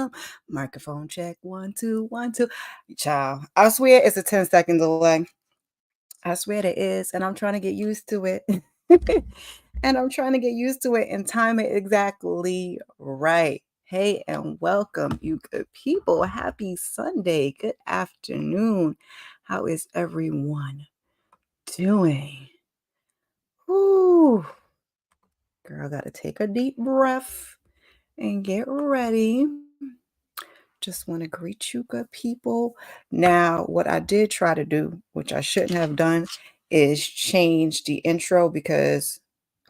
welcome. Microphone check, 1, 2, 1, 2. Child, I swear it's a 10-second delay. I swear it is, and I'm trying to get used to it. And I'm trying to get used to it and time it exactly right. Hey, and welcome, you good people. Happy Sunday. Good afternoon. How is everyone doing? Ooh, girl, gotta take a deep breath and get ready. Just want to greet you, good people. Now, what I did try to do, which I shouldn't have done, is change the intro because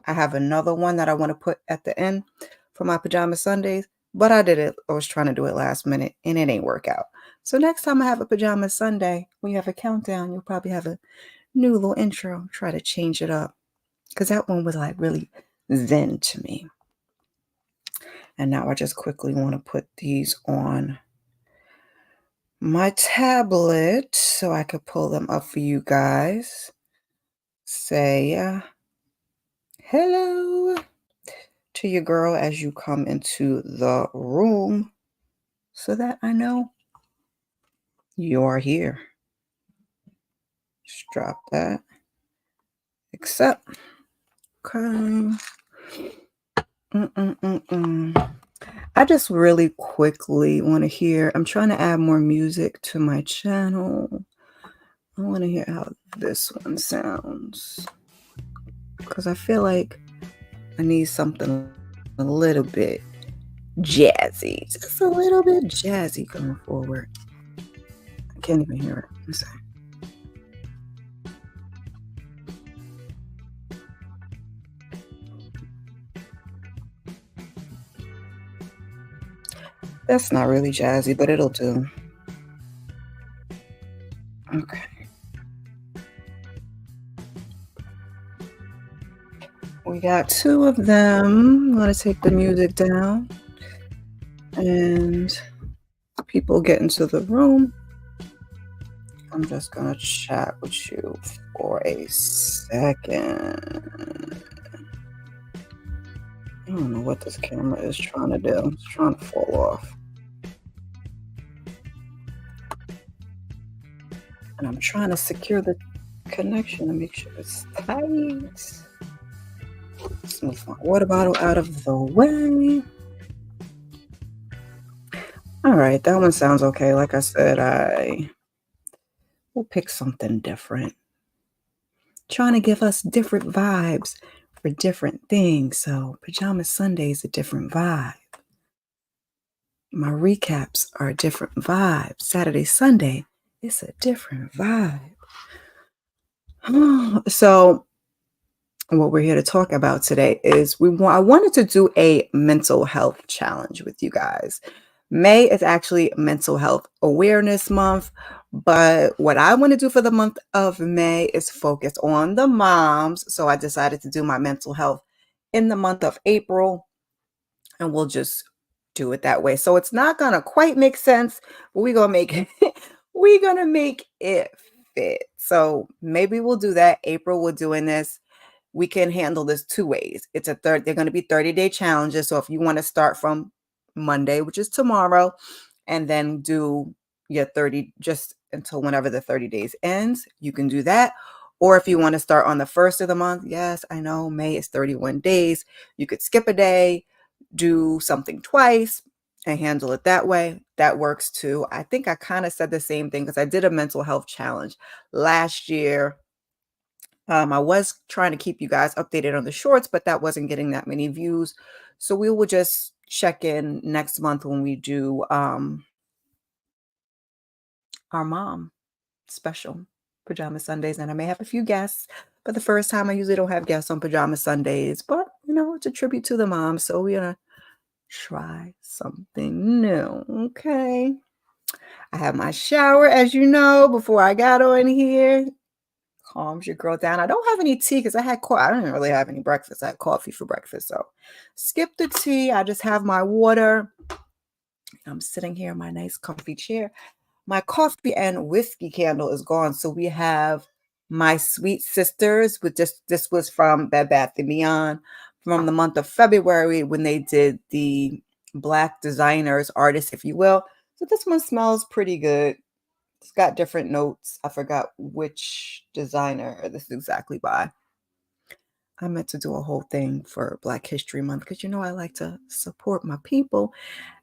I have another one that I want to put at the end for my Pajama Sundays, but I did it. I was trying to do it last minute and it ain't work out. So next time I have a Pajama Sunday, when you have a countdown, you'll probably have a new little intro. Try to change it up because that one was like really zen to me. And now I just quickly want to put these on my tablet so I could pull them up for you guys. Say hello to your girl as you come into the room so that I know you're here. Just drop that. Accept. Okay. I just really quickly want to hear, I'm trying to add more music to my channel. I want to hear how this one sounds because I feel like I need something a little bit jazzy, just a little bit jazzy coming forward. I can't even hear it. I'm sorry. That's not really jazzy, but it'll do. Okay. We got 2 of them. I'm going to take the music down. And people get into the room. I'm just going to chat with you for a second. I don't know what this camera is trying to do. It's trying to fall off. And I'm trying to secure the connection to make sure it's tight. Let's move my water bottle out of the way. All right, that one sounds okay. Like I said, I will pick something different. Trying to give us different vibes for different things. So Pajama Sunday is a different vibe. My recaps are a different vibe. Saturday, Sunday, it's a different vibe. So what we're here to talk about today is I wanted to do a mental health challenge with you guys. May is actually Mental Health Awareness Month, but what I want to do for the month of May is focus on the moms. So I decided to do my mental health in the month of April, and we'll just do it that way. So it's not gonna quite make sense, but we're gonna make it fit. So maybe we'll do that. April, we're doing this. We can handle this 2 ways. They're going to be 30-day challenges. So if you want to start from Monday, which is tomorrow, and then do your 30 just until whenever the 30 days ends, you can do that. Or if you want to start on the first of the month, yes, I know May is 31 days. You could skip a day, do something twice, and handle it that way. That works too. I think I kind of said the same thing because I did a mental health challenge last year. I was trying to keep you guys updated on the shorts, but that wasn't getting that many views. So we will just check in next month when we do our mom special Pajama Sundays. And I may have a few guests. But the first time I usually don't have guests on Pajama Sundays. But, it's a tribute to the mom. So we're going to try something new. Okay. I have my shower, as you know, before I got on here. Calms your girl down. I don't have any tea because I didn't really have any breakfast. I had coffee for breakfast. So skip the tea. I just have my water. I'm sitting here in my nice comfy chair. My coffee and whiskey candle is gone. So we have my Sweet Sisters, this was from Bed Bath & Beyond from the month of February when they did the Black designers, artists, if you will. So this one smells pretty good. It's got different notes. I forgot which designer this is exactly by. I meant to do a whole thing for Black History Month because you know I like to support my people.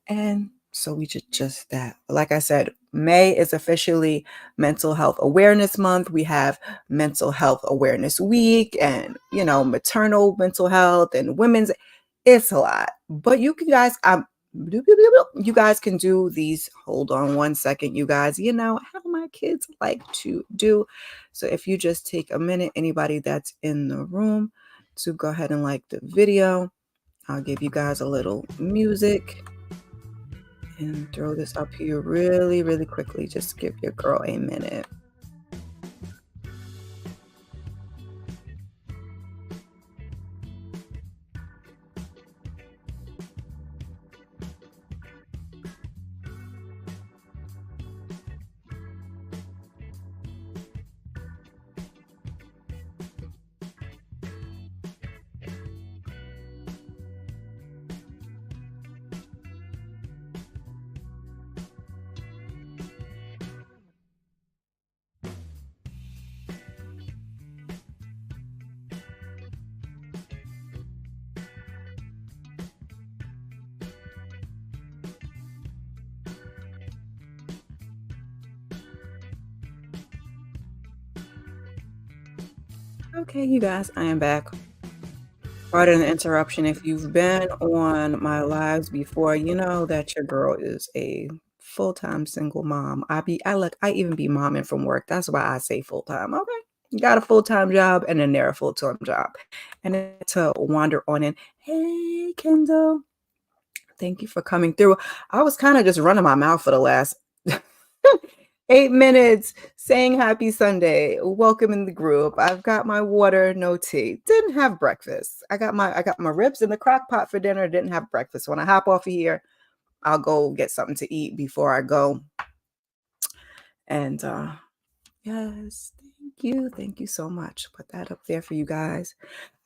And so we just that. Like I said, May is officially Mental Health Awareness Month. We have Mental Health Awareness Week and, maternal mental health and women's. It's a lot. But you guys can do these. Hold on one second, you guys. You know how my kids like to do. So if you just take a minute, anybody that's in the room, to go ahead and like the video. I'll give you guys a little music and throw this up here really, really quickly. Just give your girl a minute. Okay, you guys, I am back. Pardon the interruption. If you've been on my lives before, you know that your girl is a full-time single mom. I even be momming from work. That's why I say full-time. Okay. You got a full-time job and then they're a full-time job. And then to wander on in, hey Kendall, thank you for coming through. I was kind of just running my mouth for the last 8 minutes saying happy Sunday. Welcome in the group. I've got my water, no tea. Didn't have breakfast. I got my ribs in the crock pot for dinner. Didn't have breakfast. When I hop off of here, I'll go get something to eat before I go. And yes, thank you. Thank you so much. Put that up there for you guys.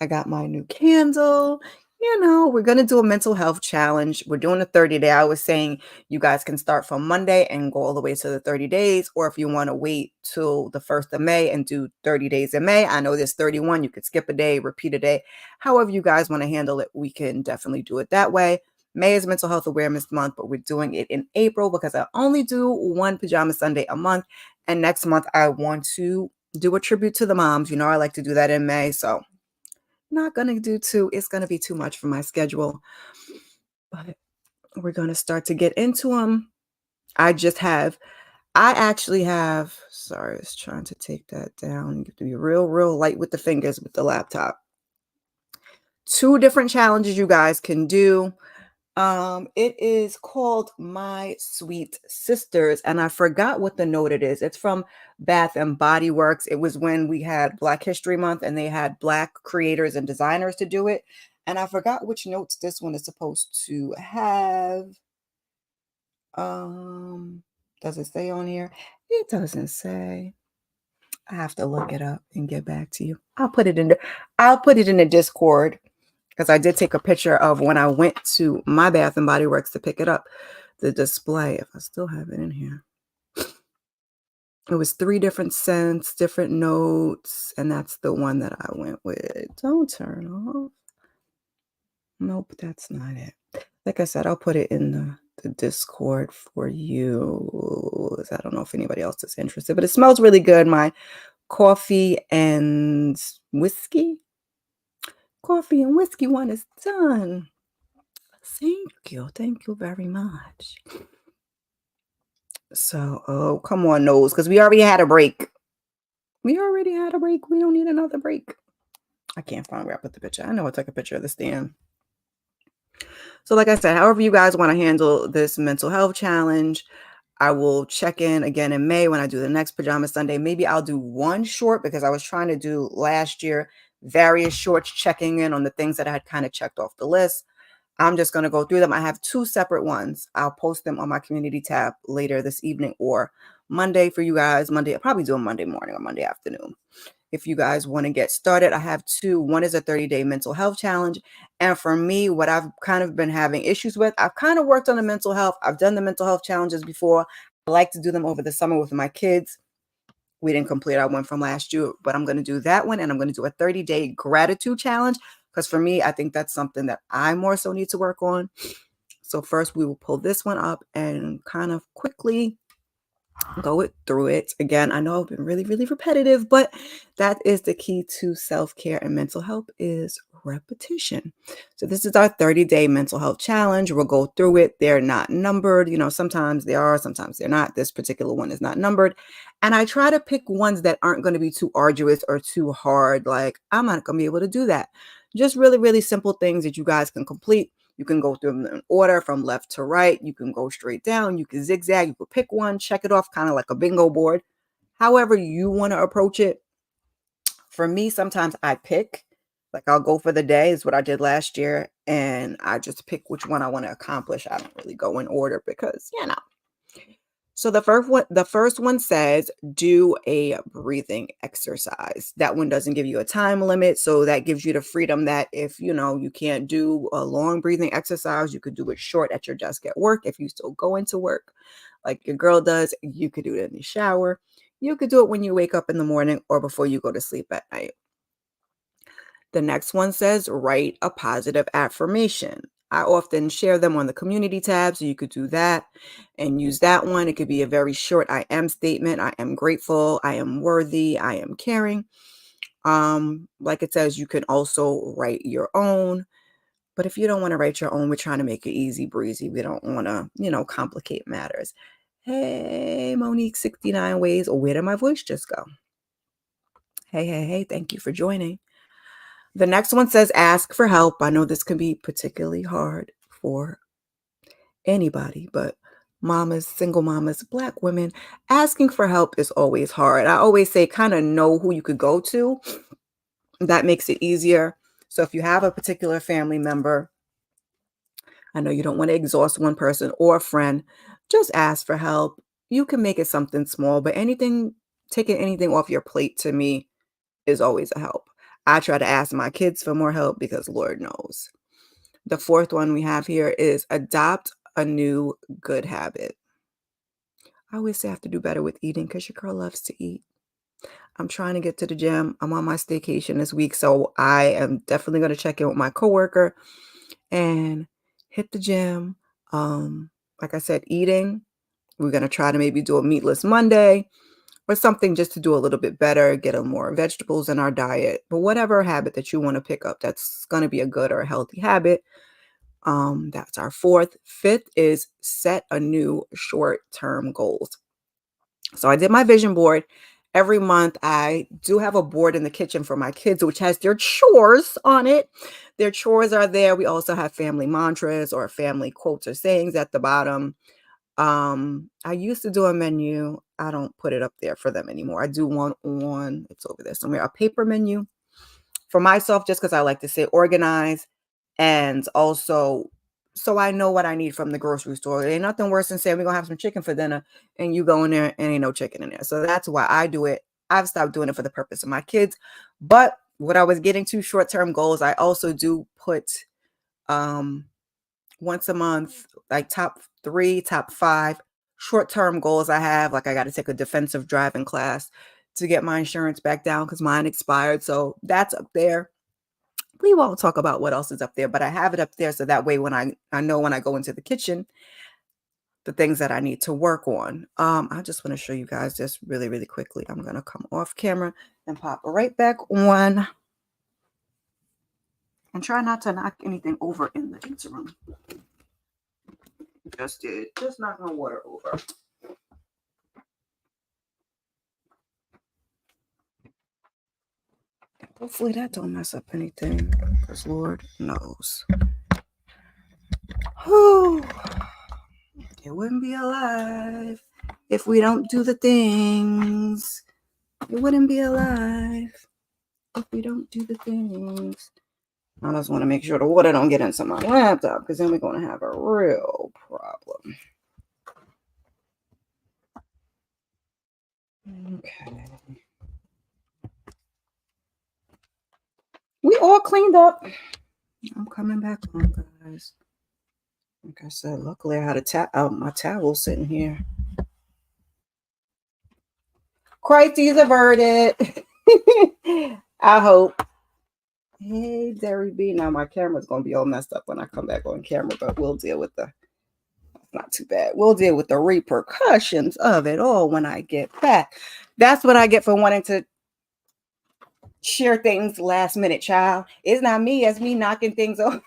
I got my new candle. We're going to do a mental health challenge. We're doing a 30-day. I was saying you guys can start from Monday and go all the way to the 30 days. Or if you want to wait till the 1st of May and do 30 days in May, I know there's 31. You could skip a day, repeat a day. However you guys want to handle it, we can definitely do it that way. May is Mental Health Awareness Month, but we're doing it in April because I only do one Pajama Sunday a month. And next month, I want to do a tribute to the moms. I like to do that in May. So not going to do two. It's going to be too much for my schedule. But we're going to start to get into them. I actually have, sorry, I was trying to take that down. You have to be real, real light with the fingers with the laptop. 2 different challenges you guys can do. It is called My Sweet Sisters, and I forgot what the note it is. It's from Bath and Body Works. It was when we had Black History Month and they had Black creators and designers to do it. And I forgot which notes this one is supposed to have. Does it say on here? It doesn't say. I have to look it up and get back to you. I'll put it in the Discord. Because I did take a picture of when I went to my Bath and Body Works to pick it up, the display, if I still have it in here. It was 3 different scents, different notes, and that's the one that I went with. Don't turn off. Nope, that's not it. Like I said, I'll put it in the Discord for you. I don't know if anybody else is interested, but it smells really good. My coffee and whiskey one is done. Thank you. Thank you very much. So, oh, come on, nose, because we already had a break. We don't need another break. I can't find where I put the picture. I know I took a picture of the stand. So, like I said, however you guys want to handle this mental health challenge, I will check in again in May when I do the next Pajama Sunday. Maybe I'll do one short because I was trying to do last year various shorts checking in on the things that I had kind of checked off the list. I'm just going to go through them. I have 2 separate ones. I'll post them on my community tab later this evening or Monday for you guys. Monday, I'll probably do them Monday morning or Monday afternoon. if you guys want to get started. I have two. One is a 30-day mental health challenge. And for me, what I've kind of been having issues with, I've kind of worked on the mental health. I've done the mental health challenges before. I like to do them over the summer with my kids. We didn't complete our one from last year, but I'm going to do that one. And I'm going to do a 30-day gratitude challenge. Because for me, I think that's something that I more so need to work on. So first we will pull this one up and kind of quickly go through it. Again, I know I've been really, really repetitive, but that is the key to self-care and mental health is repetition. So this is our 30-day mental health challenge. We'll go through it. They're not numbered. Sometimes they are, sometimes they're not. This particular one is not numbered. And I try to pick ones that aren't going to be too arduous or too hard. Like, I'm not going to be able to do that. Just really, really simple things that you guys can complete. You can go through them in order from left to right. You can go straight down. You can zigzag. You can pick one, check it off, kind of like a bingo board. However you want to approach it. For me, sometimes I pick, like I'll go for the day is what I did last year. And I just pick which one I want to accomplish. I don't really go in order because. So the first one says do a breathing exercise. That one doesn't give you a time limit, so that gives you the freedom that if you can't do a long breathing exercise, you could do it short at your desk at work if you still go into work like your girl does. You could do it in the shower. You could do it when you wake up in the morning or before you go to sleep at night. The next one says write a positive affirmation. I often share them on the community tab, so you could do that and use that one. It could be a very short I am statement. I am grateful. I am worthy. I am caring. Like it says, you can also write your own. But if you don't want to write your own, we're trying to make it easy breezy. We don't want to, complicate matters. Hey, Monique 69 ways. Or where did my voice just go? Hey, hey, hey. Thank you for joining. The next one says ask for help. I know this can be particularly hard for anybody, but mamas, single mamas, Black women, asking for help is always hard. I always say kind of know who you could go to. That makes it easier. So if you have a particular family member, I know you don't want to exhaust one person or a friend, just ask for help. You can make it something small, but taking anything off your plate to me is always a help. I try to ask my kids for more help because Lord knows. The fourth one we have here is adopt a new good habit. I always say I have to do better with eating because your girl loves to eat. I'm trying to get to the gym. I'm on my staycation this week, so I am definitely going to check in with my coworker and hit the gym. Like I said, eating. We're going to try to maybe do a meatless Monday or something just to do a little bit better, get a more vegetables in our diet. But whatever habit that you want to pick up, that's going to be a good or a healthy habit. That's our fourth. Fifth is set a new short-term goals. So I did my vision board. Every month I do have a board in the kitchen for my kids, which has their chores on it. Their chores are there. We also have family mantras or family quotes or sayings at the bottom. I used to do a menu. I don't put it up there for them anymore. I do one on, it's over there somewhere, a paper menu for myself, just because I like to stay organized. And also, so I know what I need from the grocery store. There ain't nothing worse than saying we're gonna have some chicken for dinner and you go in there and ain't no chicken in there. So that's why I do it. I've stopped doing it for the purpose of my kids. But what I was getting to short-term goals, I also do put once a month, like top 3, top 5 short-term goals I have. Like I got to take a defensive driving class to get my insurance back down because mine expired. So that's up there. We won't talk about what else is up there, but I have it up there so that way when I know when I go into the kitchen, the things that I need to work on. I just want to show you guys this really, really quickly. I'm going to come off camera and pop right back on and try not to knock anything over in the interim. Just knocking water over. Hopefully that don't mess up anything, because Lord knows. Whew. It wouldn't be alive if we don't do the things. It wouldn't be alive if we don't do the things. I just want to make sure the water don't get into my laptop, because then we're going to have a real problem. Okay. all cleaned up. I'm coming back on, guys. Like I said, luckily I had my towel sitting here. Crises averted. I hope. Hey, Derry B. Now my camera's gonna be all messed up when I come back on camera, but we'll deal with not too bad. We'll deal with the repercussions of it all when I get back. That's what I get for wanting to share things last minute, child. It's not me, it's me knocking things over.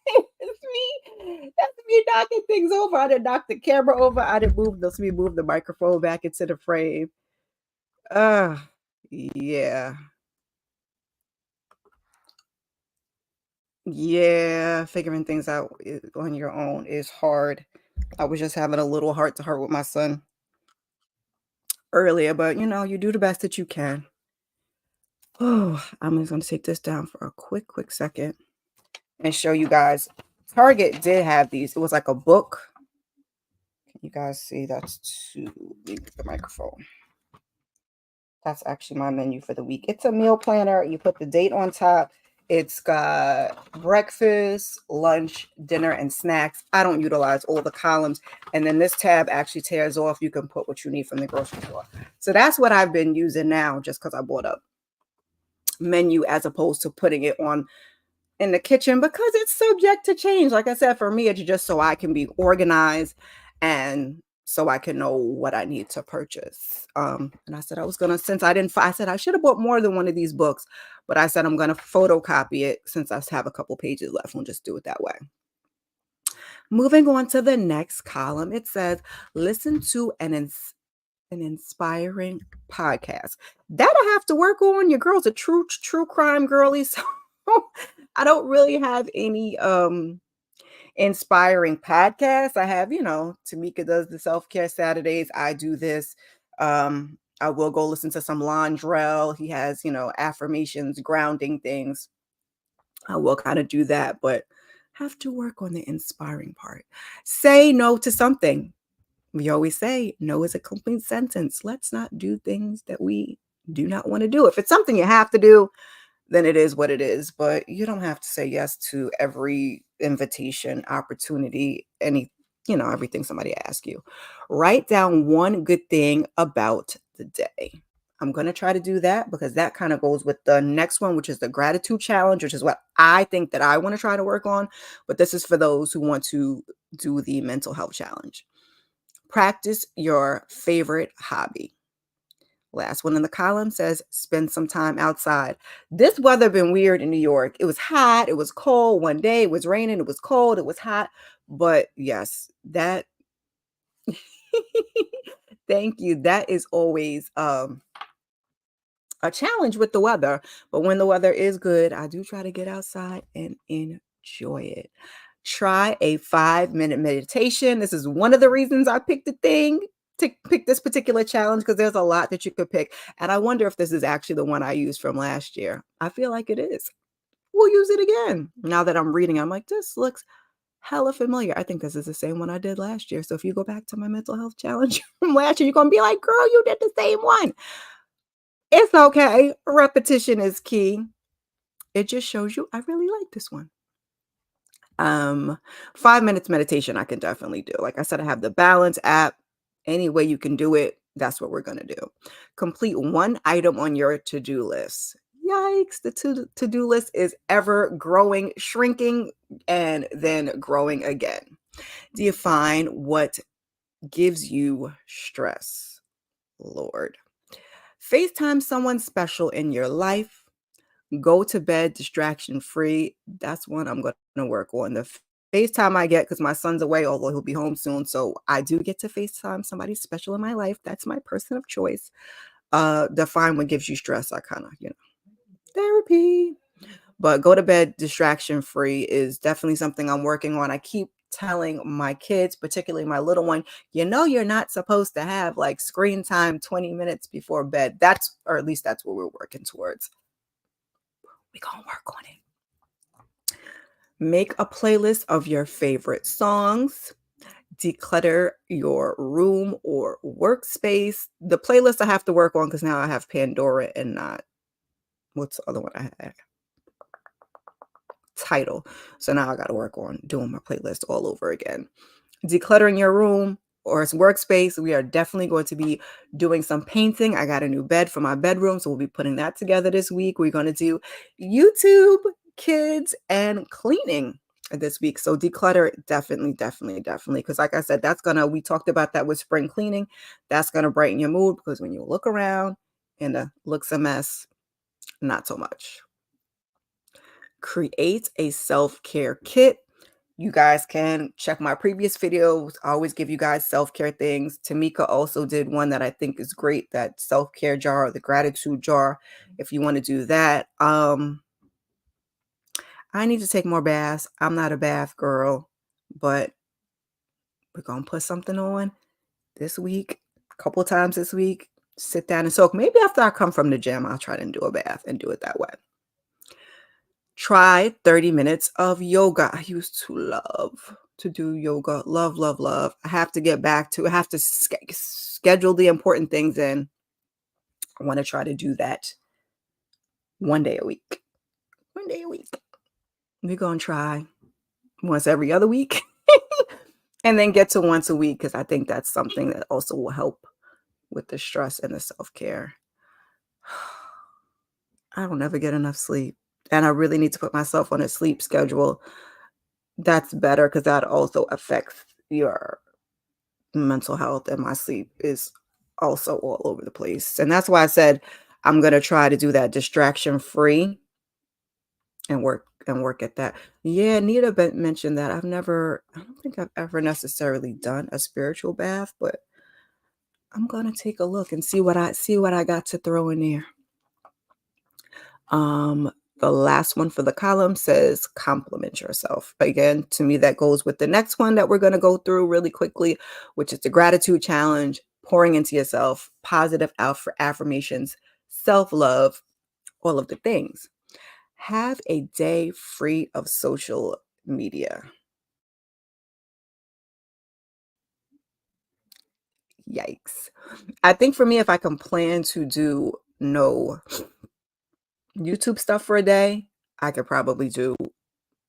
It's me. That's me knocking things over. I didn't knock the camera over. I didn't move the microphone back into the frame. Yeah. Yeah, figuring things out on your own is hard. I was just having a little heart to heart with my son earlier, but you do the best that you can. Oh, I'm just going to take this down for a quick second and show you guys. Target did have these. It was like a book. Can you guys see? That's to leave the microphone. That's actually my menu for the week. It's a meal planner. You put the date on top. It's got breakfast, lunch, dinner, and snacks. I don't utilize all the columns. And then this tab actually tears off. You can put what you need from the grocery store. So that's what I've been using now, just because I bought a menu as opposed to putting it on in the kitchen, because it's subject to change. Like I said, for me, it's just so I can be organized and so I can know what I need to purchase. And I said I was gonna, since I said I should have bought more than one of these books, but I said I'm gonna photocopy it since I have a couple pages left. We'll just do it that way. Moving on to the next column, it says listen to an inspiring podcast. That I have to work on. Your girl's a true crime girly, so I don't really have any inspiring podcasts. I have, Tamika does the self-care Saturdays. I do this. I will go listen to some Londrell. He has, affirmations, grounding things. I will kind of do that, but have to work on the inspiring part. Say no to something. We always say no is a complete sentence. Let's not do things that we do not want to do. If it's something you have to do, then it is what it is. But you don't have to say yes to every invitation, opportunity, everything somebody asks you. Write down one good thing about the day. I'm going to try to do that because that kind of goes with the next one, which is the gratitude challenge, which is what I think that I want to try to work on. But this is for those who want to do the mental health challenge. Practice your favorite hobby. Last one in the column says spend some time outside. This weather been weird in New York. It was hot, it was cold. One day it was raining, it was cold, it was hot. But yes, that thank you. That is always a challenge with the weather. But when the weather is good, I do try to get outside and enjoy it. Try a 5-minute meditation. This is one of the reasons I picked the thing to pick this particular challenge, because there's a lot that you could pick. And I wonder if this is actually the one I used from last year. I feel like it is. We'll use it again. Now that I'm reading, I'm like, this looks hella familiar. I think this is the same one I did last year. So if you go back to my mental health challenge from last year, you're going to be like, girl, you did the same one. It's okay. Repetition is key. It just shows you I really like this one. 5 minutes meditation I can definitely do. Like I said, I have the Balance app. Any way you can do it, that's what we're going to do. Complete one item on your to-do list. Yikes, the to-do list is ever growing, shrinking, and then growing again. Define what gives you stress, Lord. FaceTime someone special in your life. Go to bed distraction free. That's one I'm going to work on. The FaceTime I get, because my son's away, although he'll be home soon. So I do get to FaceTime somebody special in my life. That's my person of choice. Define what gives you stress. I kind of, therapy. But go to bed distraction free is definitely something I'm working on. I keep telling my kids, particularly my little one, you're not supposed to have like screen time 20 minutes before bed. Or at least that's what we're working towards. We're going to work on it. Make a playlist of your favorite songs. Declutter your room or workspace. The playlist I have to work on because now I have Pandora and not, what's the other one I had? title. So now I got to work on doing my playlist all over again. Decluttering your room or its workspace. We are definitely going to be doing some painting. I got a new bed for my bedroom, so we'll be putting that together this week. We're going to do YouTube, kids, and cleaning this week. So declutter, definitely, definitely, definitely. Because like I said, we talked about that with spring cleaning. That's going to brighten your mood because when you look around and it looks a mess, not so much. Create a self-care kit. You guys can check my previous videos. I always give you guys self-care things. Tamika also did one that I think is great, that self-care jar, the gratitude jar, if you want to do that. I need to take more baths. I'm not a bath girl, but we're going to put something on this week, a couple of times this week. Sit down and soak. Maybe after I come from the gym, I'll try to do a bath and do it that way. Try 30 minutes of yoga. I used to love to do yoga. Love, love, love. I have to get back to, I have to schedule the important things in. I want to try to do that one day a week. One day a week. We're going to try once every other week and then get to once a week because I think that's something that also will help with the stress and the self-care. I don't ever get enough sleep. And I really need to put myself on a sleep schedule that's better because that also affects your mental health, and my sleep is also all over the place. And that's why I said I'm going to try to do that distraction free and work at that. Yeah, Nita mentioned that. I don't think I've ever necessarily done a spiritual bath, but I'm going to take a look and see what I got to throw in there. The last one for the column says compliment yourself. Again, to me, that goes with the next one that we're going to go through really quickly, which is the gratitude challenge, pouring into yourself, positive affirmations, self-love, all of the things. Have a day free of social media. Yikes. I think for me, if I can plan to do no YouTube stuff for a day, I could probably do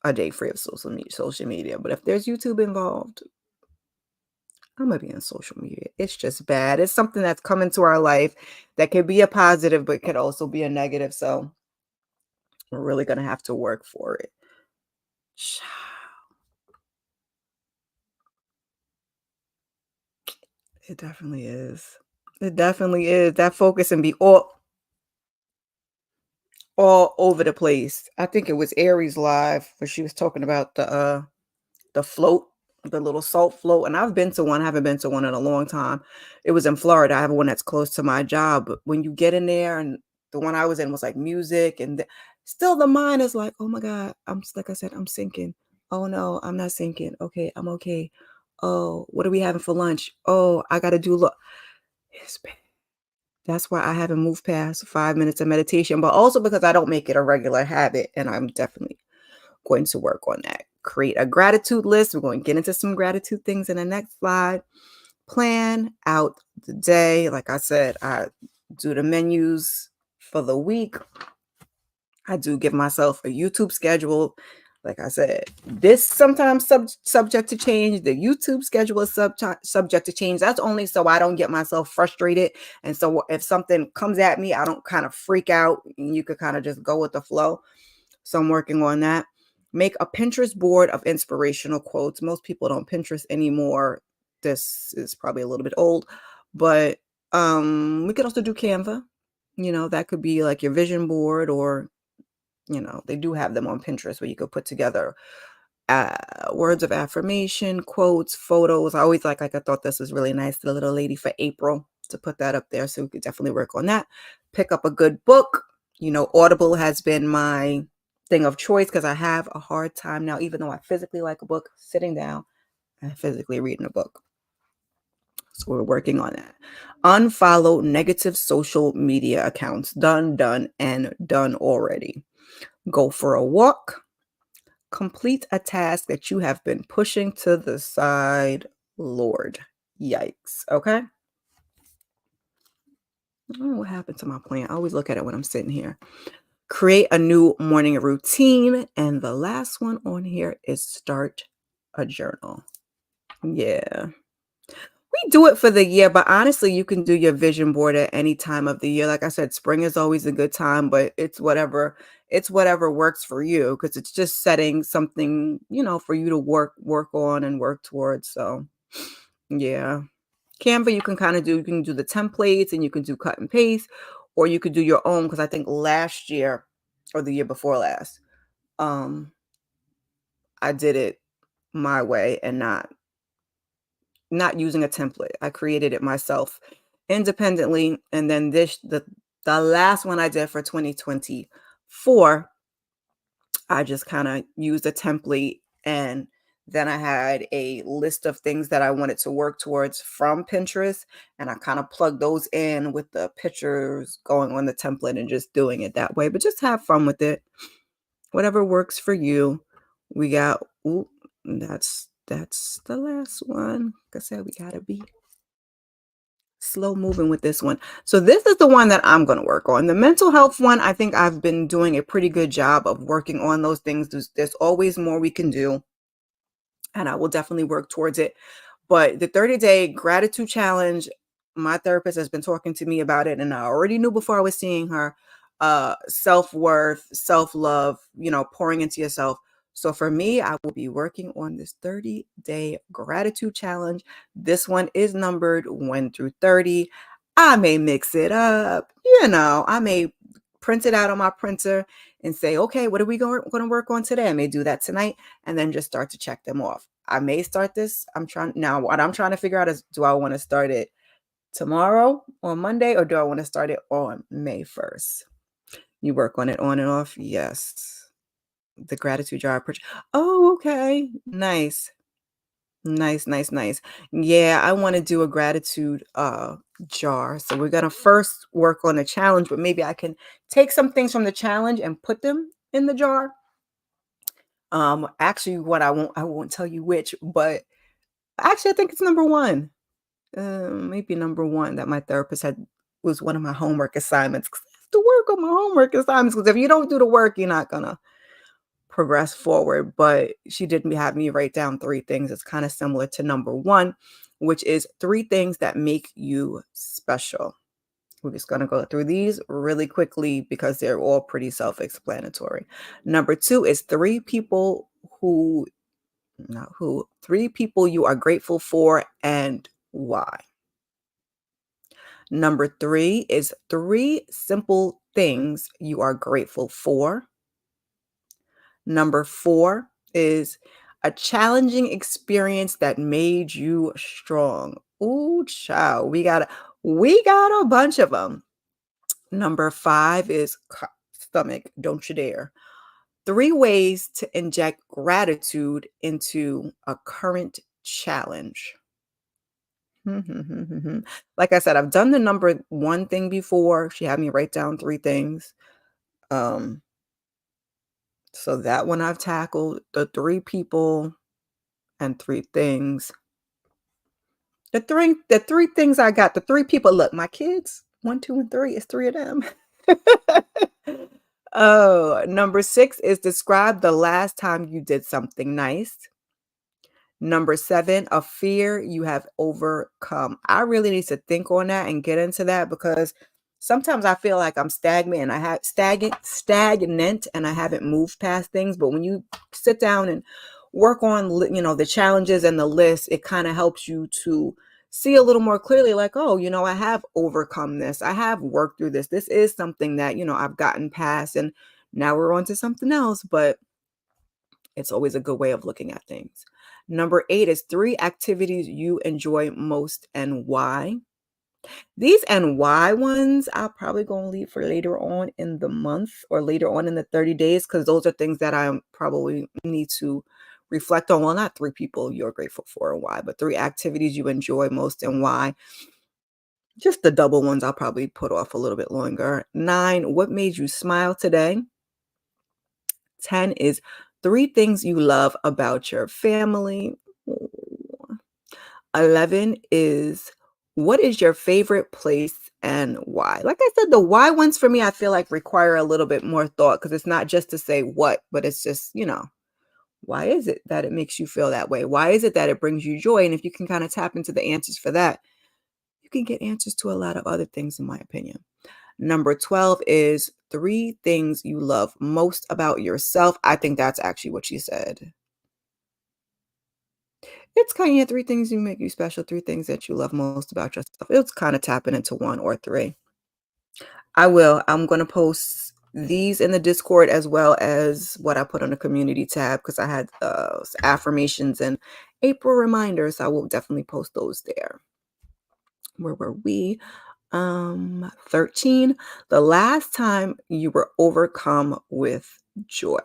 a day free of social media. But if there's YouTube involved, I'm gonna be on social media. It's just bad. It's something that's come into our life that could be a positive, but could also be a negative. So we're really gonna have to work for it. It definitely is. It definitely is. That focus and be all over the place. I think it was Aries live where she was talking about the float, the little salt float. And I've been to one, I haven't been to one in a long time. It was in Florida. I have one that's close to my job. But when you get in there, and the one I was in was like music, and still the mind is like, oh my God, like I said, I'm sinking. Oh no, I'm not sinking. Okay, I'm okay. Oh, what are we having for lunch? Oh, I gotta do look. It's bad. That's why I haven't moved past 5 minutes of meditation, but also because I don't make it a regular habit. And I'm definitely going to work on that. Create a gratitude list. We're going to get into some gratitude things in the next slide. Plan out the day. Like I said, I do the menus for the week. I do give myself a YouTube schedule. Like I said, this sometimes subject to change. The YouTube schedule is subject to change. That's only so I don't get myself frustrated. And so if something comes at me, I don't kind of freak out. And you could kind of just go with the flow. So I'm working on that. Make a Pinterest board of inspirational quotes. Most people don't Pinterest anymore. This is probably a little bit old, but we could also do Canva. That could be like your vision board, or they do have them on Pinterest where you could put together words of affirmation, quotes, photos. I always like I thought this was really nice, the little lady for April, to put that up there. So we could definitely work on that. Pick up a good book. Audible has been my thing of choice because I have a hard time now, even though I physically like a book, sitting down and physically reading a book. So we're working on that. Unfollow negative social media accounts. Done, and done already. Go for a walk. Complete a task that you have been pushing to the side. Lord, yikes. Okay. I don't know what happened to my plan. I always look at it when I'm sitting here. Create a new morning routine. And the last one on here is start a journal. Yeah. We do it for the year, but honestly, you can do your vision board at any time of the year. Like I said, spring is always a good time, but it's whatever works for you because it's just setting something, for you to work on and work towards. So, yeah. Canva, you can do the templates and you can do cut and paste, or you could do your own because I think last year or the year before last, um, I did it my way and not using a template. I created it myself independently. And then the last one I did for 2024, I just kind of used a template, and then I had a list of things that I wanted to work towards from Pinterest, and I kind of plugged those in with the pictures going on the template and just doing it that way. But just have fun with it. Whatever works for you. We got ooh, that's the last one. Like I said, we gotta be slow moving with this one. So this is the one that I'm going to work on. The mental health one, I think I've been doing a pretty good job of working on those things. There's always more we can do, and I will definitely work towards it. But the 30-day gratitude challenge, my therapist has been talking to me about it, and I already knew before I was seeing her. Self-worth, self-love, pouring into yourself. So for me, I will be working on this 30-day gratitude challenge. This one is numbered 1 through 30. I may mix it up, I may print it out on my printer and say, okay, what are we going to work on today? I may do that tonight and then just start to check them off. I may start this. What I'm trying to figure out is, do I want to start it tomorrow on Monday, or do I want to start it on May 1st? You work on it on and off? Yes. The gratitude jar. Oh, okay. Nice. Nice, nice, nice. Yeah, I want to do a gratitude jar. So we're gonna first work on the challenge, but maybe I can take some things from the challenge and put them in the jar. Actually, what I won't tell you which, but actually I think it's number one. Maybe number one that my therapist had was one of my homework assignments. 'Cause I have to work on my homework assignments because if you don't do the work, you're not gonna progress forward. But she did have me write down three things. It's kind of similar to number one, which is three things that make you special. We're just going to go through these really quickly because they're all pretty self-explanatory. Number two is three people you are grateful for and why. Number three is three simple things you are grateful for. Number four is a challenging experience that made you strong. Ooh, child, we got a bunch of them. Number five is stomach, don't you dare. Three ways to inject gratitude into a current challenge. Like I said, I've done the number one thing before. She had me write down three things. Um, so that one I've tackled. The three people and three things. The three things I got, the three people. Look, my kids, one, two, and three, it's three of them. Oh, number six is describe the last time you did something nice. Number seven, a fear you have overcome. I really need to think on that and get into that because sometimes I feel like I'm stagnant and I have stagnant and I haven't moved past things. But when you sit down and work on, the challenges and the list, it kind of helps you to see a little more clearly, like, oh, I have overcome this. I have worked through this. This is something that, I've gotten past, and now we're on to something else. But it's always a good way of looking at things. Number eight is three activities you enjoy most and why. These and why ones, I'll probably going to leave for later on in the month or later on in the 30 days because those are things that I probably need to reflect on. Well, not three people you're grateful for and why, but three activities you enjoy most and why. Just the double ones I'll probably put off a little bit longer. 9, what made you smile today? 10 is three things you love about your family. Ooh. 11 is What is your favorite place and why? Like I said, the why ones for me, I feel like require a little bit more thought because it's not just to say what, but it's just, why is it that it makes you feel that way? Why is it that it brings you joy? And if you can kind of tap into the answers for that, you can get answers to a lot of other things, in my opinion. Number 12 is three things you love most about yourself. I think that's actually what she said. It's kind of three things you make you special, three things that you love most about yourself. It's kind of tapping into one or three. I will. I'm going to post these in the Discord as well as what I put on the community tab because I had affirmations and April reminders. I will definitely post those there. Where were we? 13. The last time you were overcome with joy.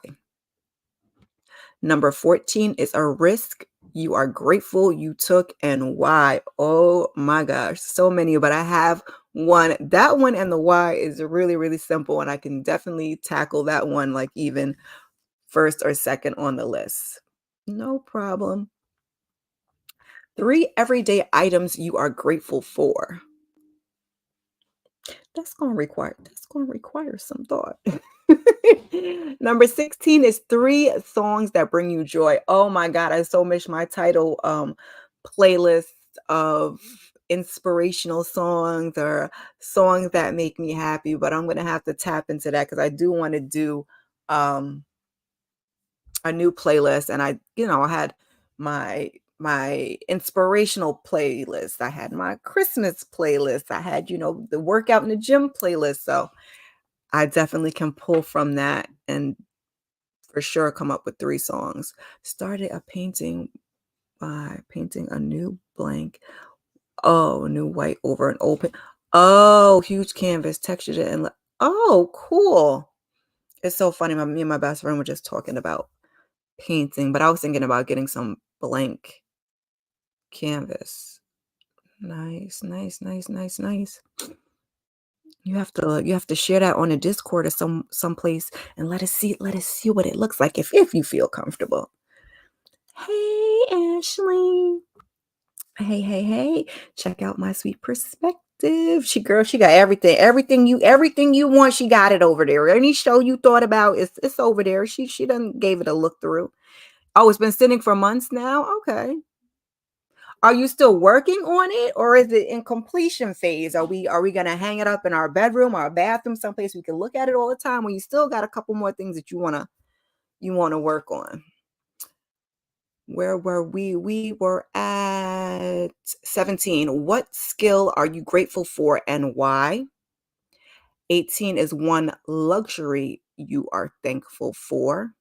Number 14 is a risk you are grateful you took and why. Oh my gosh, so many, but I have one. That one and the why is really, really simple, and I can definitely tackle that one like even first or second on the list. No problem. Three everyday items you are grateful for. That's gonna require some thought. Number 16 is three songs that bring you joy. Oh my God, I so miss my title playlist of inspirational songs or songs that make me happy, but I'm gonna have to tap into that because I do want to do um a new playlist. And I had my inspirational playlist. I had my Christmas playlist. I had, the workout in the gym playlist. So I definitely can pull from that and for sure come up with three songs. Started a painting by painting a new blank. Oh, new white over an open. Oh, huge canvas, textured it and oh, cool. It's so funny. Me and my best friend were just talking about painting, but I was thinking about getting some blank canvas. Nice, nice, nice, nice, nice. You have to share that on a Discord or someplace and let us see what it looks like if you feel comfortable. Hey Ashley. Hey, hey, hey. Check out my sweet perspective. She got everything. Everything you want, she got it over there. Any show you thought about, it's over there. She done gave it a look through. Oh, it's been sitting for months now? Okay. Are you still working on it or is it in completion phase? Are we gonna hang it up in our bedroom, our bathroom, someplace we can look at it all the time, or you still got a couple more things that you wanna work on? Where were we? We were at 17. What skill are you grateful for and why? 18 is one luxury you are thankful for.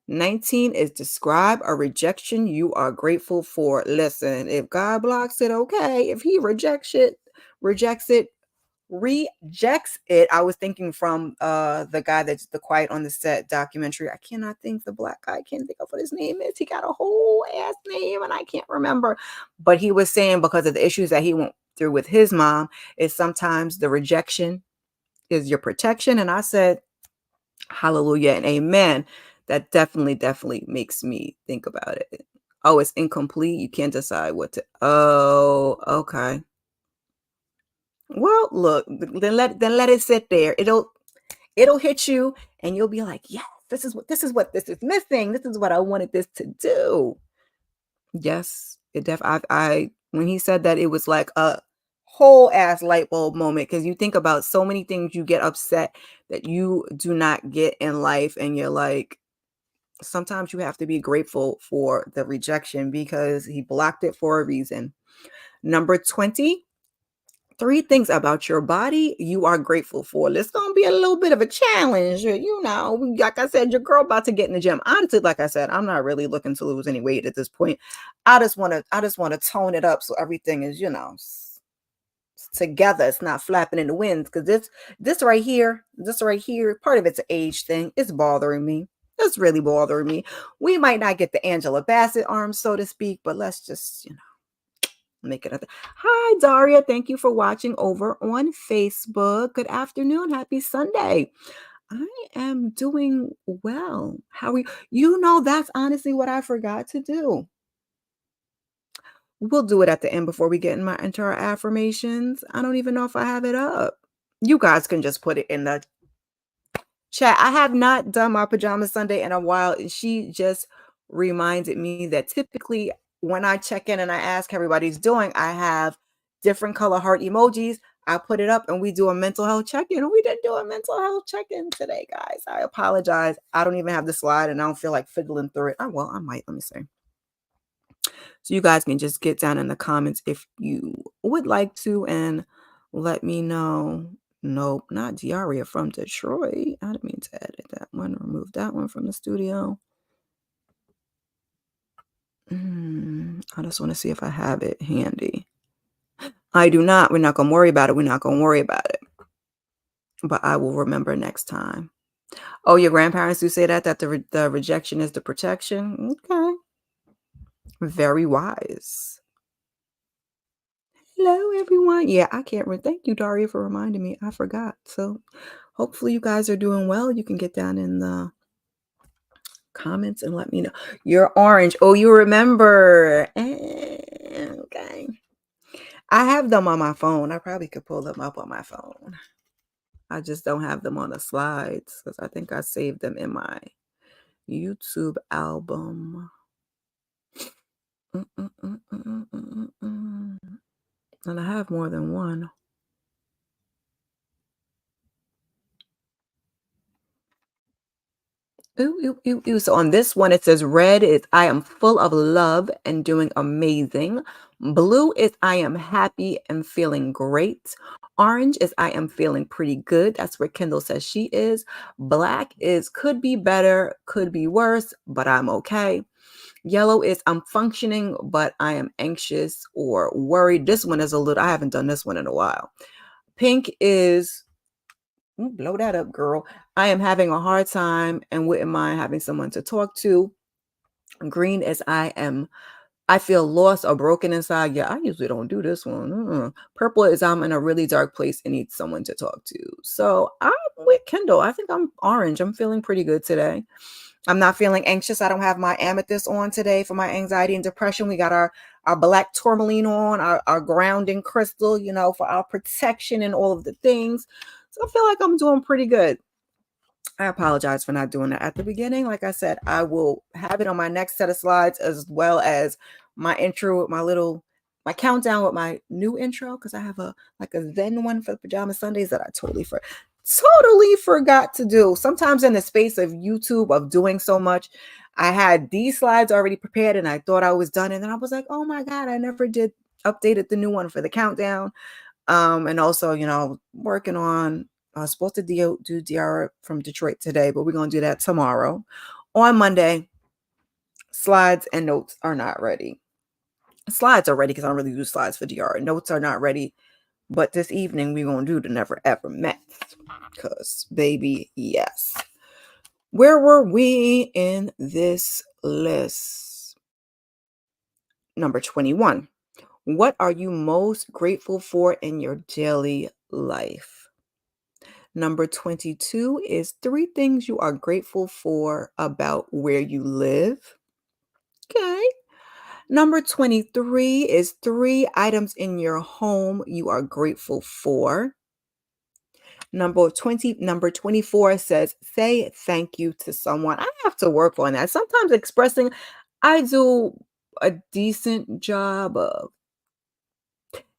19 is describe a rejection you are grateful for. Listen, if God blocks it, okay. If he rejects it, rejects it. I was thinking from the guy that's the Quiet on the Set documentary. I cannot think the black guy, I can't think of what his name is. He got a whole ass name and I can't remember. But he was saying because of the issues that he went through with his mom, is sometimes the rejection is your protection. And I said, hallelujah and amen. That definitely, definitely makes me think about it. Oh, it's incomplete. You can't decide what to. Oh, okay. Well, look, then let it sit there. It'll hit you, and you'll be like, yes, this is what this is missing. This is what I wanted this to do. Yes, it def. I when he said that, it was like a whole ass light bulb moment because you think about so many things you get upset that you do not get in life, and you're like, sometimes you have to be grateful for the rejection because he blocked it for a reason. Number 20, three things about your body you are grateful for. It's gonna be a little bit of a challenge. Like I said, your girl about to get in the gym. Honestly, like I said, I'm not really looking to lose any weight at this point. I just want to tone it up so everything is, together. It's not flapping in the wind. Because this right here, part of it's an age thing. It's bothering me. It's really bothering me. We might not get the Angela Bassett arms, so to speak, but let's just, make it. Hi, Daria. Thank you for watching over on Facebook. Good afternoon. Happy Sunday. I am doing well. How are you? That's honestly what I forgot to do. We'll do it at the end before we get into our affirmations. I don't even know if I have it up. You guys can just put it in the chat. I have not done my pajama Sunday in a while, and she just reminded me that typically when I check in and I ask how everybody's doing, I have different color heart emojis. I put it up and we do a mental health check-in. We didn't do a mental health check-in today, guys. I apologize. I don't even have the slide and I don't feel like fiddling through it. Oh, well, I might. Let me see. So you guys can just get down in the comments if you would like to and let me know. Nope, not Diaria from Detroit. I didn't mean to edit that one, remove that one from the studio. I just want to see if I have it handy. I do not. We're not going to worry about it. We're not going to worry about it. But I will remember next time. Oh, your grandparents do say that the rejection is the protection? Okay. Very wise. Hello, everyone. Yeah, I can't thank you, Daria, for reminding me. I forgot. So hopefully you guys are doing well. You can get down in the comments and let me know. You're orange. Oh, you remember. Okay. I have them on my phone. I probably could pull them up on my phone. I just don't have them on the slides because I think I saved them in my YouTube album. And I have more than one. Ooh. So on this one, it says red is I am full of love and doing amazing. Blue is I am happy and feeling great. Orange is I am feeling pretty good. That's where Kendall says she is. Black is could be better, could be worse, but I'm okay. Yellow is I'm functioning, but I am anxious or worried. This one is a little, I haven't done this one in a while. Pink is blow that up, girl. I am having a hard time and wouldn't mind having someone to talk to. Green is I feel lost or broken inside. Yeah, I usually don't do this one. Purple is I'm in a really dark place and need someone to talk to. So I'm with Kendall. I think I'm orange. I'm feeling pretty good today. I'm not feeling anxious. I don't have my amethyst on today for my anxiety and depression. We got our black tourmaline on, our grounding crystal, for our protection and all of the things. So I feel like I'm doing pretty good. I apologize for not doing that at the beginning. Like I said, I will have it on my next set of slides as well as my intro with my countdown with my new intro because I have a Zen one for the Pajama Sundays that I totally forgot to do. Sometimes in the space of YouTube of doing so much, I had these slides already prepared and I thought I was done. And then I was like, oh my God, I never did updated the new one for the countdown. And also, working on I was supposed to do Diara from Detroit today, but we're going to do that tomorrow. On Monday, slides and notes are not ready. Slides are ready because I don't really do slides for Diara. Notes are not ready. But this evening, we're going to do the Never Ever Met. Because, baby, yes. Where were we in this list? Number 21. What are you most grateful for in your daily life? Number 22 is 3 things you are grateful for about where you live. Okay. Number 23 is 3 items in your home you are grateful for. Number 24 says, say thank you to someone. I have to work on that. Sometimes expressing, I do a decent job of,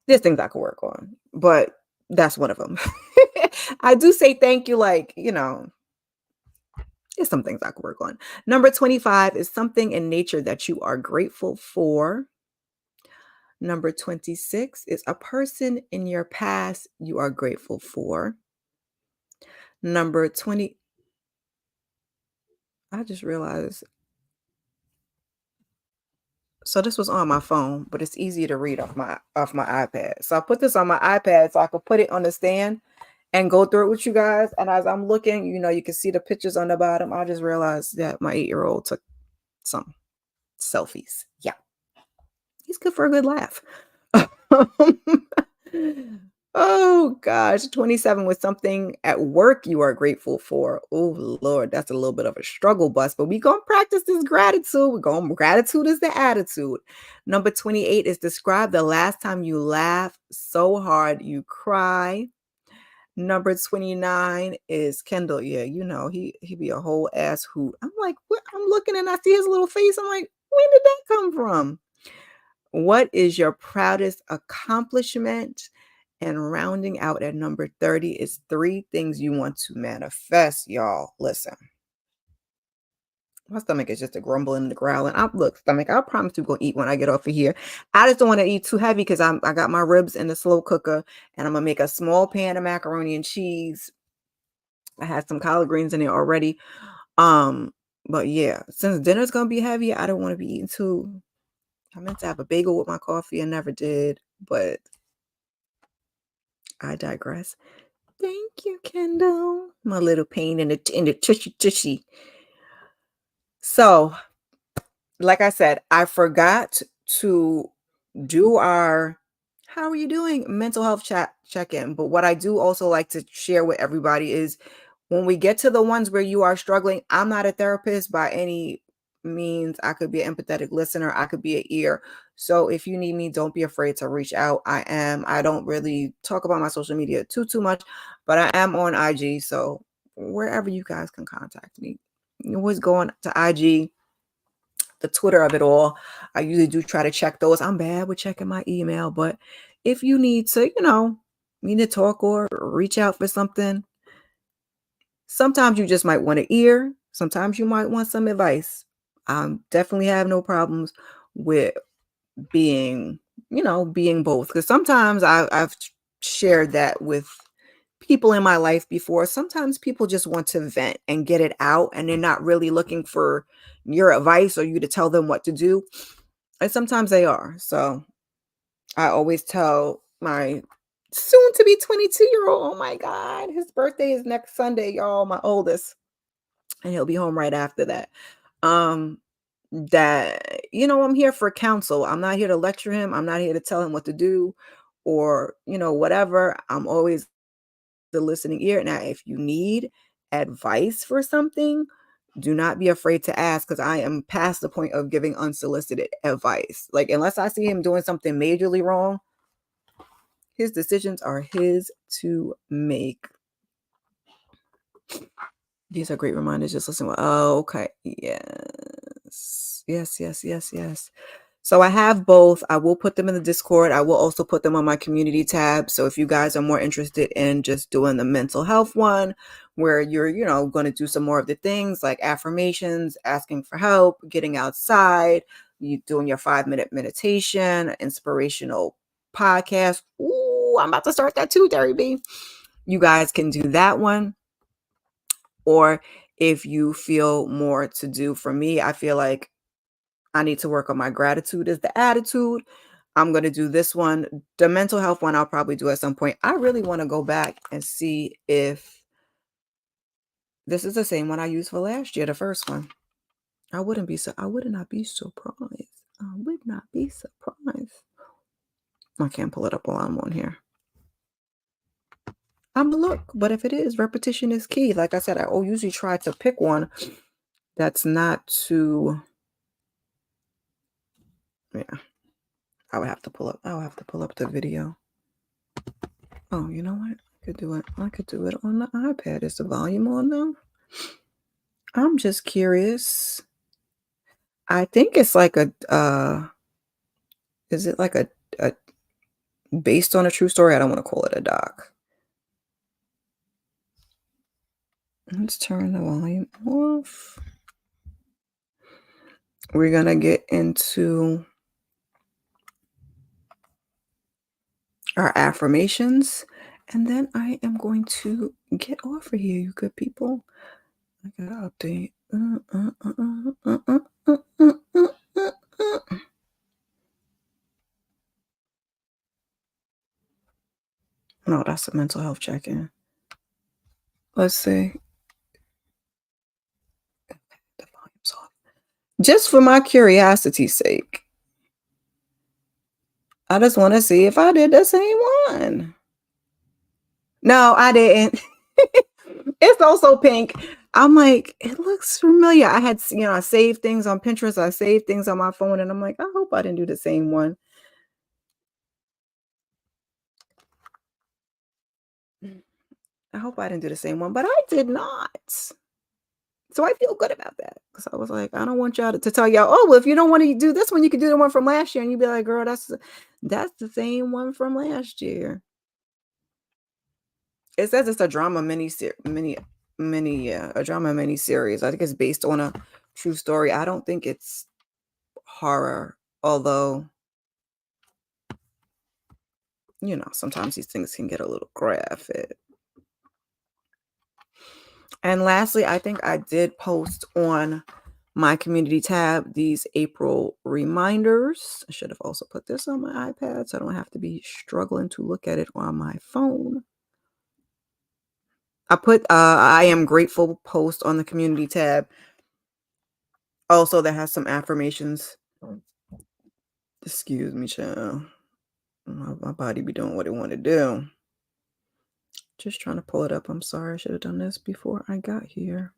there's things I can work on, but that's one of them. I do say thank you, there's some things I could work on. Number 25 is something in nature that you are grateful for. Number 26 is a person in your past you are grateful for. Number 20, I just realized. So this was on my phone, but it's easier to read off my iPad. So I put this on my iPad so I could put it on the stand and go through it with you guys. And as I'm looking, you can see the pictures on the bottom. I just realized that my 8-year-old took some selfies. Yeah. He's good for a good laugh. Oh gosh. 27 was something at work you are grateful for. Oh, Lord, that's a little bit of a struggle bus, but we going to practice this gratitude. We're going, gratitude is the attitude. Number 28 is describe the last time you laughed so hard you cry. Number 29 is Kendall. Yeah, you know, he be a whole ass hoot. I'm like, what? I'm looking and I see his little face. I'm like, when did that come from? What is your proudest accomplishment? And rounding out at number 30 is three things you want to manifest, y'all. Listen, my stomach is just a grumbling and a growling. Look, stomach, I promise you go eat when I get off of here. I just don't want to eat too heavy because I got my ribs in the slow cooker and I'm gonna make a small pan of macaroni and cheese. I had some collard greens in there already. But yeah, since dinner's gonna be heavy, I don't want to be eating too. I meant to have a bagel with my coffee and never did, but I digress. Thank you, Kendall. My little pain in the tushy tushy. So, like I said, I forgot to do our how are you doing mental health check-in. But what I do also like to share with everybody is when we get to the ones where you are struggling, I'm not a therapist by any means. I could be an empathetic listener. I could be an ear. So if you need me, don't be afraid to reach out. I don't really talk about my social media too much, but I am on IG. So wherever you guys can contact me, you always go on to IG, the Twitter of it all. I usually do try to check those. I'm bad with checking my email, but if you need to, need to talk or reach out for something, sometimes you just might want an ear. Sometimes you might want some advice. I definitely have no problems with being, being both. Because sometimes I've shared that with people in my life before. Sometimes people just want to vent and get it out, and they're not really looking for your advice or you to tell them what to do. And sometimes they are. So I always tell my soon to be 22-year-old, oh my God, his birthday is next Sunday, y'all, my oldest, and he'll be home right after that. That, I'm here for counsel. I'm not here to lecture him. I'm not here to tell him what to do or, whatever. I'm always the listening ear. Now, if you need advice for something, do not be afraid to ask, because I am past the point of giving unsolicited advice. Like, unless I see him doing something majorly wrong, his decisions are his to make. These are great reminders. Just listen. Oh, okay. Yes. Yes. So I have both. I will put them in the Discord. I will also put them on my community tab. So if you guys are more interested in just doing the mental health one, where you're, going to do some more of the things like affirmations, asking for help, getting outside, you doing your 5-minute meditation, inspirational podcast. Ooh, I'm about to start that too, Derry B. You guys can do that one. Or if you feel more to do, for me, I feel like I need to work on my gratitude is the attitude. I'm going to do this one. The mental health one I'll probably do at some point. I really want to go back and see if this is the same one I used for last year, the first one. I would not be surprised. I would not be surprised. I can't pull it up while I'm on here. I'm gonna look, but if it is, repetition is key. Like I said, I usually try to pick one that's not too, yeah. I'll have to pull up the video. Oh, you know what? I could do it on the iPad. Is the volume on though? I'm just curious. I think it's like is it like a based on a true story? I don't want to call it a doc. Let's turn the volume off. We're gonna get into our affirmations, and then I am going to get off of here, you good people. I gotta update. No, that's a mental health check-in. Let's see. The volume's off. Just for my curiosity's sake, I just want to see if I did the same one. No, I didn't. It's also pink. I'm like, it looks familiar. I had, I saved things on Pinterest. I saved things on my phone, and I'm like, I hope I didn't do the same one. I hope I didn't do the same one, but I did not. So I feel good about that because I was like, I don't want y'all to tell y'all, oh, well, if you don't want to do this one, you can do the one from last year, and you'd be like, girl, that's the same one from last year. It says it's a drama a drama mini series. I think it's based on a true story. I don't think it's horror, although sometimes these things can get a little graphic. And lastly, I think I did post on my community tab these April reminders. I should have also put this on my iPad so I don't have to be struggling to look at it on my phone. I put I am grateful post on the community tab. Also, that has some affirmations. Excuse me, child. My body be doing what it want to do. Just trying to pull it up. I'm sorry. I should have done this before I got here.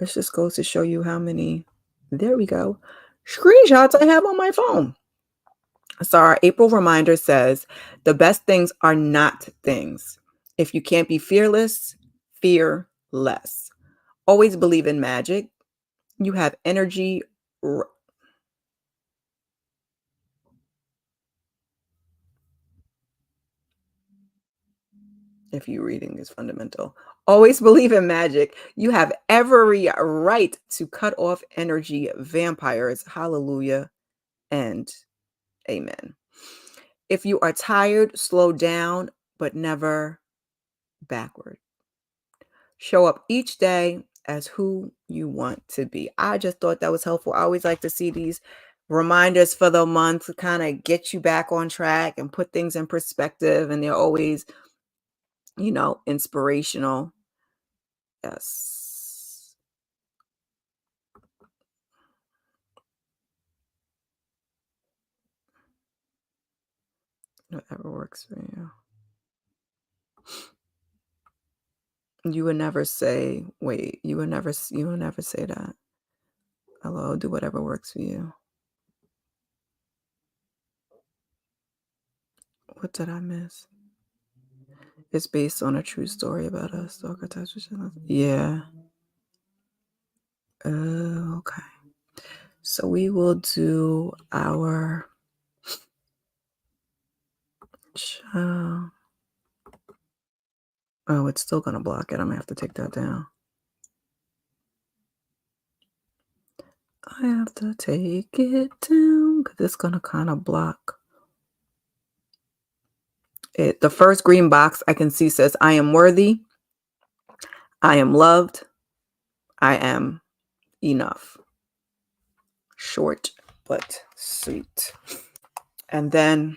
It just goes to show you how many, there we go, screenshots I have on my phone. So our April reminder says, the best things are not things. If you can't be fearless, fear less. Always believe in magic. You have energy. If you reading is fundamental. Always believe in magic. You have every right to cut off energy vampires. Hallelujah and amen. If you are tired, slow down, but never backward. Show up each day as who you want to be. I just thought that was helpful. I always like to see these reminders for the month to kind of get you back on track and put things in perspective. And they're always, inspirational. Yes. Whatever works for you. You would never say, wait, you would never say that. Hello, do whatever works for you. What did I miss? It's based on a true story about us. The architecture. Yeah. Okay. So we will do our oh, it's still gonna block it. I'm gonna have to take that down. I have to take it down because it's gonna kind of block it. The first green box I can see says, I am worthy. I am loved. I am enough. Short but sweet. And then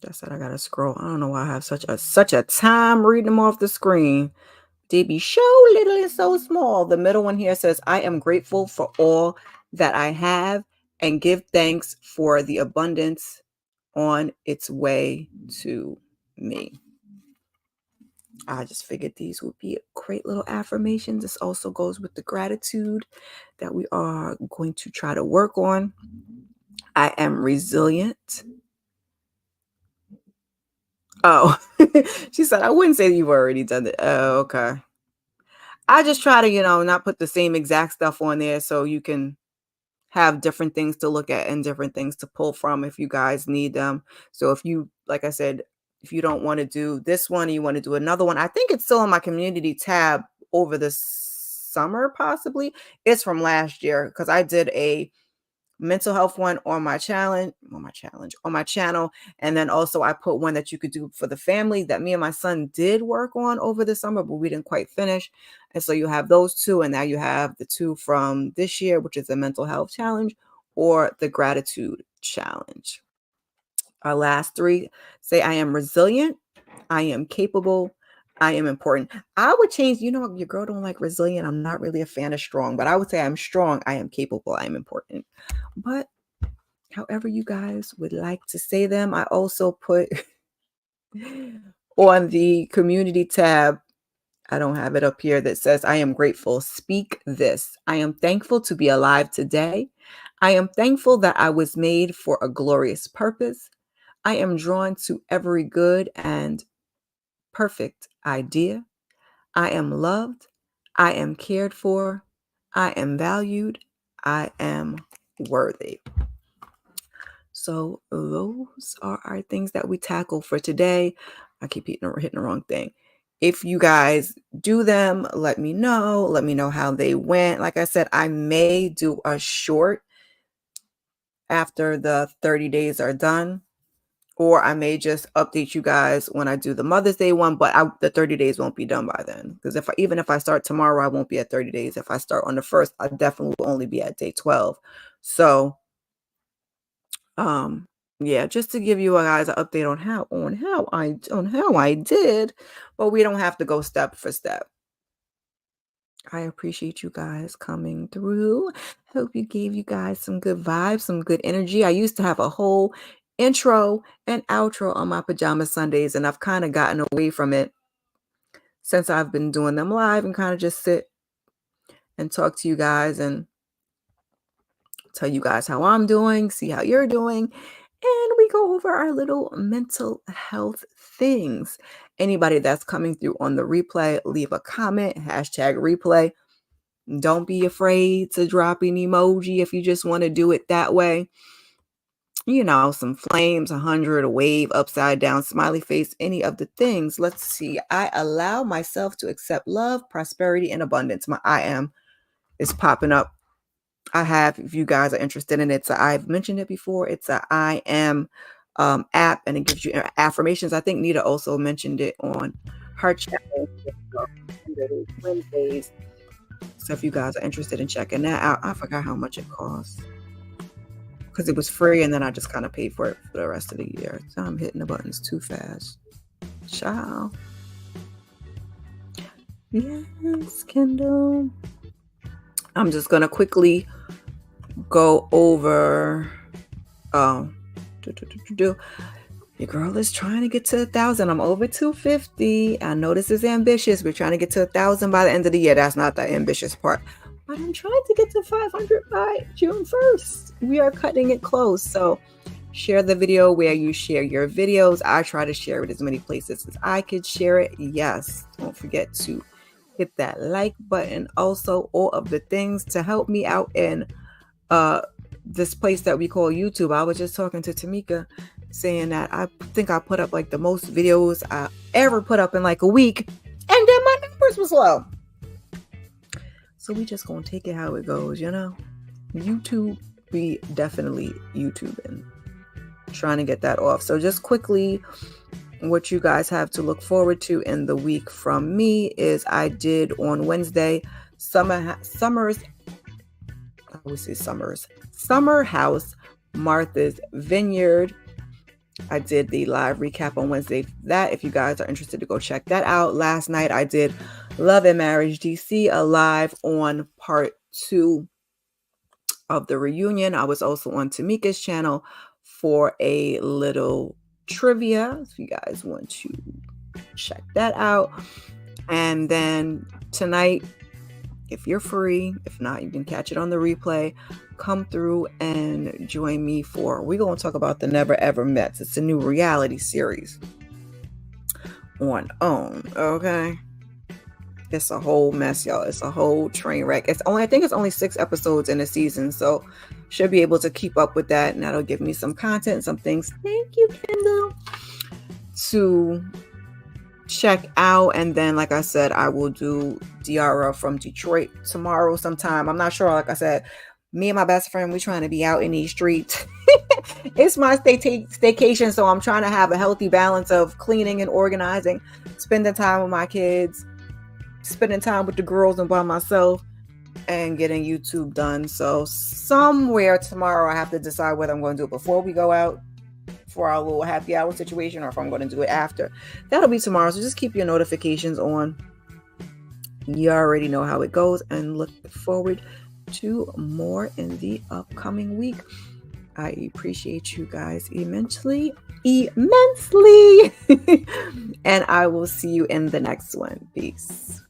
that's it. I gotta scroll. I don't know why I have such a time reading them off the screen. They be so little and so small. The middle one here says, I am grateful for all that I have and give thanks for the abundance on its way to me. I just figured these would be great little affirmations. This also goes with the gratitude that we are going to try to work on. I am resilient. Oh, she said, I wouldn't say you've already done it. Oh, okay. I just try to, not put the same exact stuff on there so you can have different things to look at and different things to pull from if you guys need them. So if you, like I said, if you don't want to do this one, you want to do another one, I think it's still on my community tab over the summer, possibly. It's from last year because I did a mental health one on my channel. And then also I put one that you could do for the family that me and my son did work on over the summer, but we didn't quite finish. And so you have those two, and now you have the two from this year, which is the mental health challenge or the gratitude challenge. Our last three say, I am resilient, I am capable, I am important. I would change, your girl don't like resilient. I'm not really a fan of strong, but I would say I'm strong, I am capable, I am important. But however you guys would like to say them, I also put On the community tab, I don't have it up here, that says, I am grateful. Speak this. I am thankful to be alive today. I am thankful that I was made for a glorious purpose. I am drawn to every good and perfect idea. I am loved. I am cared for. I am valued. I am worthy. So those are our things that we tackle for today. I keep hitting the wrong thing. If you guys do them, let me know. Let me know how they went. Like I said, I may do a short after the 30 days are done, or I may just update you guys when I do the Mother's Day one, but the 30 days won't be done by then. Because even if I start tomorrow, I won't be at 30 days. If I start on the 1st, I definitely will only be at day 12. So Um, yeah, just to give you guys an update on how I did, but we don't have to go step for step. I appreciate you guys coming through. Hope you gave you guys some good vibes, some good energy. I used to have a whole intro and outro on my Pajama Sundays, and I've kind of gotten away from it since I've been doing them live and kind of just sit and talk to you guys and tell you guys how I'm doing, see how you're doing, and we go over our little mental health things. Anybody that's coming through on the replay, leave a comment, #replay. Don't be afraid to drop an emoji if you just want to do it that way. Some flames, 100, a wave, upside down, smiley face, any of the things. Let's see. I allow myself to accept love, prosperity, and abundance. My I am is popping up. I have, if you guys are interested in it, I've mentioned it before. It's a I am app, and it gives you affirmations. I think Nita also mentioned it on her channel Wednesdays. So if you guys are interested in checking that out, I forgot how much it costs because it was free, and then I just kind of paid for it for the rest of the year. So I'm hitting the buttons too fast. Ciao. Yes, Kendall. I'm just gonna quickly go over. Your girl is trying to get to 1,000. I'm over 250. I know this is ambitious. We're trying to get to 1,000 by the end of the year. That's not the ambitious part. But I'm trying to get to 500 by June 1st. We are cutting it close. So share the video where you share your videos. I try to share it as many places as I could share it. Yes. Don't forget to hit that like button. Also, all of the things to help me out in this place that we call YouTube. I was just talking to Tamika saying that I think I put up like the most videos I ever put up in like a week, and then my numbers was low. So we just gonna take it how it goes, YouTube, we definitely YouTubing, trying to get that off. So just quickly, what you guys have to look forward to in the week from me is I did on Wednesday Summer House, Martha's Vineyard. I did the live recap on Wednesday for that. If you guys are interested to go check that out. Last night I did Love and Marriage DC, a live on part 2 of the reunion. I was also on Tamika's channel for a little trivia, if you guys want to check that out. And then tonight, if you're free, if not, you can catch it on the replay. Come through and join me we're going to talk about the Never Ever Mets. It's a new reality series on OWN, okay? It's a whole mess, y'all. It's a whole train wreck. I think it's only 6 episodes in a season, so should be able to keep up with that, and that'll give me some content, some things. Thank you, Kendall. To check out. And then, like I said, I will do Diara from Detroit tomorrow sometime. I'm not sure. Like I said, me and my best friend, we're trying to be out in these streets. It's my staycation, so I'm trying to have a healthy balance of cleaning and organizing, spending time with my kids, spending time with the girls and by myself, and getting YouTube done. So somewhere tomorrow I have to decide whether I'm going to do it before we go out for our little happy hour situation, or if I'm going to do it after. That'll be tomorrow, so just keep your notifications on. You already know how it goes, and look forward to more in the upcoming week. I appreciate you guys immensely. And I will see you in the next one. Peace.